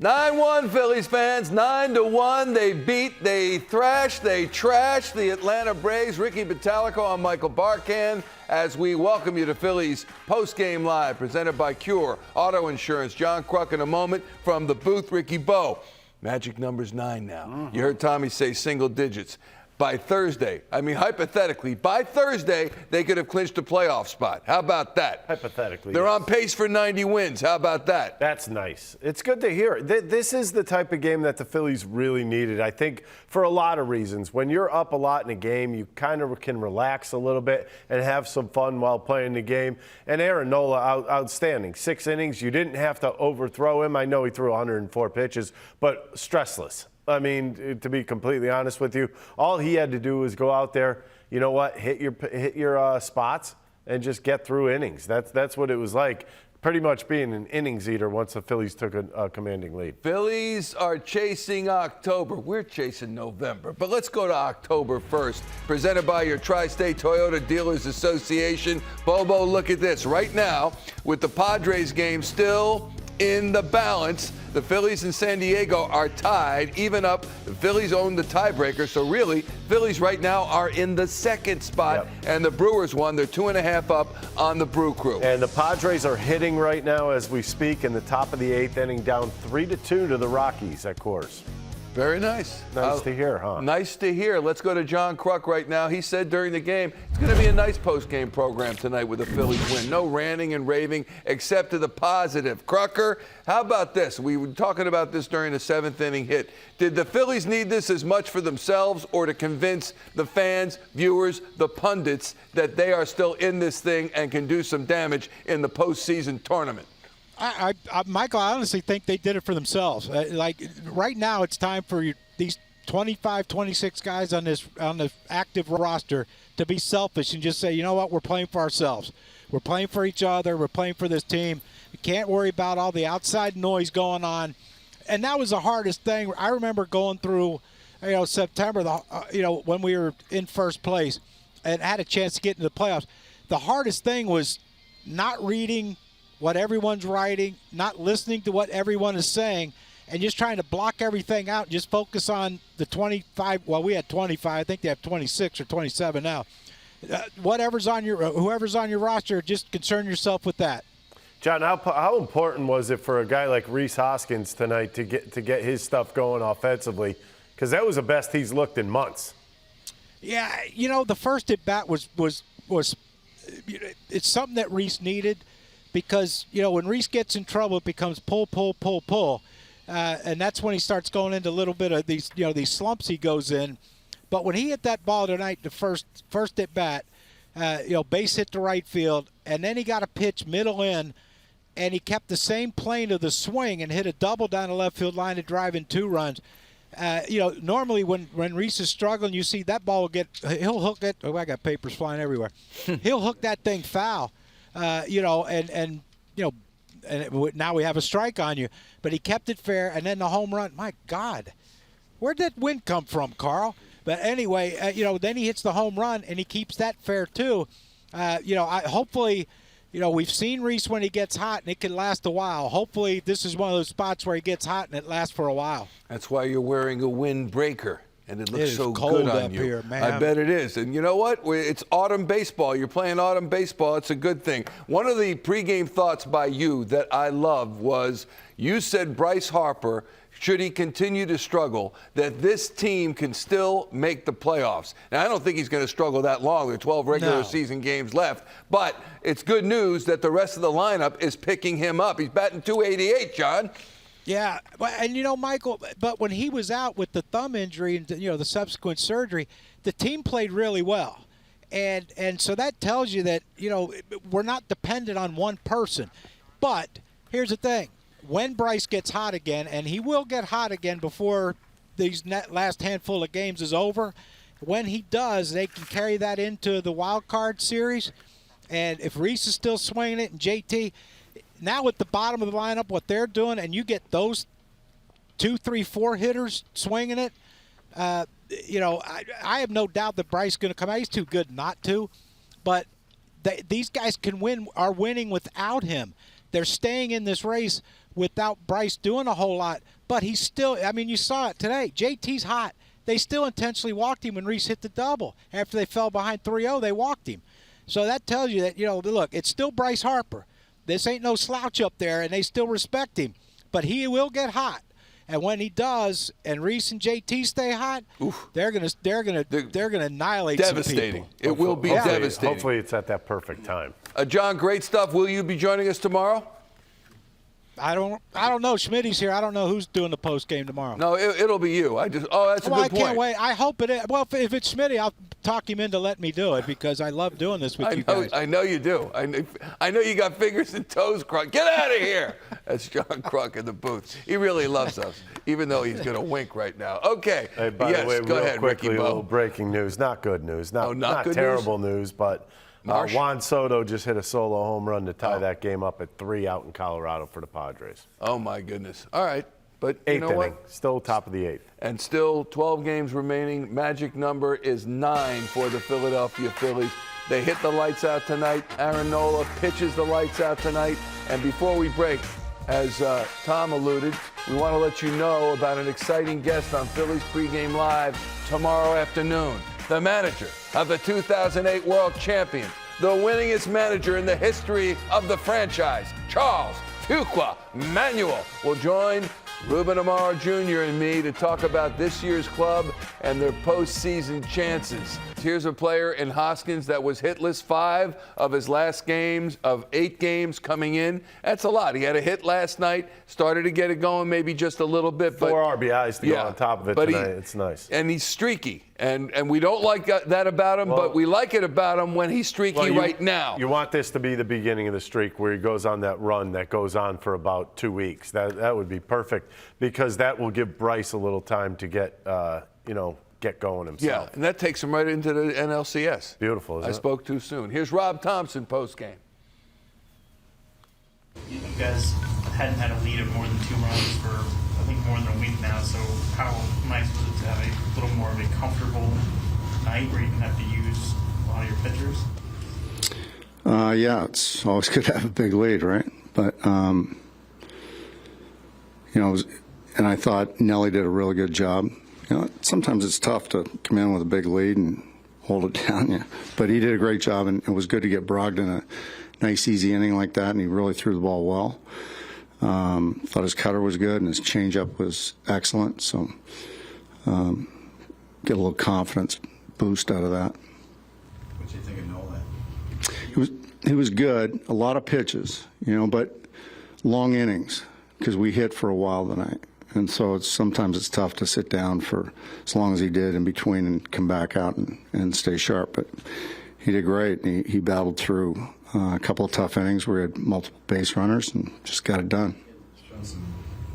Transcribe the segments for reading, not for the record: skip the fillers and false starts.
9-1 Phillies fans, 9-1. They thrashed, they trashed the Atlanta Braves. Ricky Bottalico, I'm Michael Barkan, as we welcome you to Phillies Postgame Live, presented by Cure Auto Insurance. John Kruk in a moment from the booth. Ricky Bo, magic number's 9 now. You heard Tommy say single digits. By Thursday, I mean hypothetically, by Thursday, they could have clinched a playoff spot. How about that? Hypothetically. They're on pace for 90 wins. How about that? That's nice. It's good to hear. This is the type of game that the Phillies really needed, I think, for a lot of reasons. When you're up a lot in a game, you kind of can relax a little bit and have some fun while playing the game. And Aaron Nola, outstanding. 6 innings. You didn't have to overthrow him. I know he threw 104 pitches, but stressless. I mean, to be completely honest with you, all he had to do was go out there, you know what, hit your spots and just get through innings. That's what it was like, pretty much being an innings eater once the Phillies took a commanding lead. Phillies are chasing October. We're chasing November. But let's go to October 1st. Presented by your Tri-State Toyota Dealers Association. Bobo, look at this. Right now, with the Padres game still in the balance, the Phillies and San Diego are tied, even up. The Phillies own the tiebreaker, so really, Phillies right now are in the second spot, and the Brewers won. They're 2.5 up on the Brew Crew. And the Padres are hitting right now as we speak in the top of the 8th inning, down 3-2 to the Rockies at Coors. Very nice. Nice to hear, huh? Nice to hear. Let's go to John Kruk right now. He said during the game, it's going to be a nice post-game program tonight with the Phillies win. No ranting and raving, except to the positive. Krucker, how about this? We were talking about this during the 7th inning hit. Did the Phillies need this as much for themselves or to convince the fans, viewers, the pundits that they are still in this thing and can do some damage in the postseason tournament? Michael, I honestly think they did it for themselves. Like right now, it's time for these 25, 26 guys on the active roster to be selfish and just say, you know what, we're playing for ourselves. We're playing for each other. We're playing for this team. We can't worry about all the outside noise going on. And that was the hardest thing. I remember going through, September, when we were in first place and had a chance to get into the playoffs. The hardest thing was not reading what everyone's writing, not listening to what everyone is saying, and just trying to block everything out and just focus on the 25. Well, we had 25. I think they have 26 or 27 now. Whoever's on your roster, just concern yourself with that. John, how important was it for a guy like Rhys Hoskins tonight to get his stuff going offensively? Because that was the best he's looked in months. Yeah, the first at bat was it's something that Rhys needed. Because, when Rhys gets in trouble, it becomes pull. And that's when he starts going into a little bit of these slumps he goes in. But when he hit that ball tonight, the first at bat, base hit to right field, and then he got a pitch middle in, and he kept the same plane of the swing and hit a double down the left field line to drive in 2 runs. Normally when Rhys is struggling, you see that ball he'll hook it. Oh, I got papers flying everywhere. He'll hook that thing foul. Now we have a strike on you. But he kept it fair, and then the home run. My God, where'd that wind come from, Carl? But anyway, then he hits the home run, and he keeps that fair too. Hopefully, we've seen Rhys when he gets hot, and it can last a while. Hopefully, this is one of those spots where he gets hot and it lasts for a while. That's why you're wearing a windbreaker. And it looks so cold good on up you. Here, man. I bet it is. And you know what? It's autumn baseball. You're playing autumn baseball. It's a good thing. One of the pregame thoughts by you that I love was you said Bryce Harper, should he continue to struggle, that this team can still make the playoffs. Now, I don't think he's going to struggle that long. There are 12 regular season games left. But it's good news that the rest of the lineup is picking him up. He's batting .288, John. Yeah, and Michael, but when he was out with the thumb injury and the subsequent surgery, the team played really well, and so that tells you that we're not dependent on one person. But here's the thing: when Bryce gets hot again, and he will get hot again before these last handful of games is over, when he does, they can carry that into the wild card series. And if Rhys is still swinging it and JT. Now at the bottom of the lineup, what they're doing, and you get those 2, 3, 4 hitters swinging it, I have no doubt that Bryce is going to come out. He's too good not to. But these guys are winning without him. They're staying in this race without Bryce doing a whole lot. but he's still, I mean, you saw it today. JT's hot. They still intentionally walked him when Rhys hit the double. After they fell behind 3-0, they walked him. So that tells you that, look, it's still Bryce Harper. This ain't no slouch up there, and they still respect him. But he will get hot. And when he does, and Rhys and JT stay hot, they're gonna annihilate devastating. some people. It will be devastating. Hopefully it's at that perfect time. John, great stuff. Will you be joining us tomorrow? I don't know. Schmitty's here. I don't know who's doing the post game tomorrow. No, it'll be you. That's a good point. I can't wait. I hope it is. Well, if it's Schmitty, I'll talk him into letting me do it because I love doing this with you guys. I know you do. I know you got fingers and toes, Kruk. Get out of here. That's John Kruk in the booth. He really loves us, even though he's going to wink right now. Okay. Hey, by the way, go real ahead, quickly, Ricky a Bo. little breaking news. Not good news. Not good terrible news, but Juan Soto just hit a solo home run to tie that game up at 3 out in Colorado for the Padres. Oh, my goodness. All right. But Eighth you know inning. what? Still top of the 8th. And still 12 games remaining. Magic number is 9 for the Philadelphia Phillies. They hit the lights out tonight. Aaron Nola pitches the lights out tonight. And before we break, as Tom alluded, we want to let you know about an exciting guest on Phillies Pregame Live tomorrow afternoon. The manager of the 2008 World Champions, the winningest manager in the history of the franchise, Charles Fuqua Manuel, will join Ruben Amaro Jr. and me to talk about this year's club and their postseason chances. Here's a player in Hoskins that was hitless 5 of his last games of 8 games coming in. That's a lot. He had a hit last night, started to get it going maybe just a little bit. 4 RBIs to go on top of it tonight. It's nice. And he's streaky. And we don't like that about him, but we like it about him when he's streaky right now. You want this to be the beginning of the streak where he goes on that run that goes on for about 2 weeks. That would be perfect because that will give Bryce a little time to get going himself. Yeah, and that takes him right into the NLCS. Beautiful, isn't it? I spoke too soon. Here's Rob Thomson postgame. You guys hadn't had a lead of more than 2 runs for, I think, more than a week now, so how nice was it to have a little more of a comfortable night where you didn't have to use a lot of your pitchers? Yeah, it's always good to have a big lead, right? But, and I thought Nelly did a really good job. Sometimes it's tough to come in with a big lead and hold it down. Yeah. But he did a great job, and it was good to get Brogdon a nice, easy inning like that, and he really threw the ball well. Thought his cutter was good, and his changeup was excellent. So get a little confidence boost out of that. What do you think of Nola? He was good. A lot of pitches, but long innings because we hit for a while tonight. And so sometimes it's tough to sit down for as long as he did in between and come back out and stay sharp. But he did great. He battled through a couple of tough innings where he had multiple base runners and just got it done. Showing some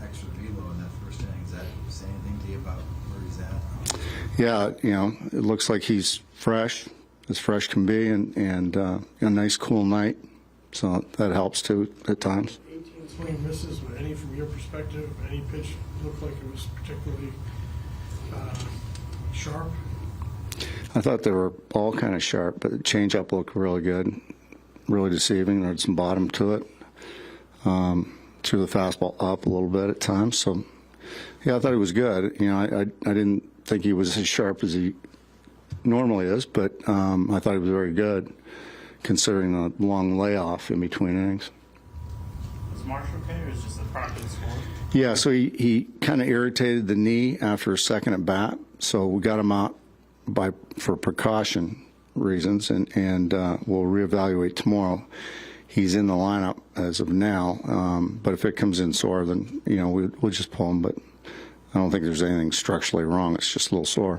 extra velo in that first inning. Does that say anything to you about where he's at? Yeah, it looks like he's fresh, as fresh can be, and a nice cool night. So that helps too at times. 18 swing misses, but any from your perspective, any pitch looked like it was particularly sharp? I thought they were all kind of sharp, but the changeup looked really good, really deceiving. There had some bottom to it. Threw the fastball up a little bit at times. So, yeah, I thought he was good. I didn't think he was as sharp as he normally is, but I thought he was very good considering the long layoff in between innings. Was Marshall okay, or is just the product of the score? Yeah, so he kind of irritated the knee after a second at bat, so we got him out for precaution reasons, and we'll reevaluate tomorrow. He's in the lineup as of now, but if it comes in sore, then we'll just pull him. But I don't think there's anything structurally wrong. It's just a little sore.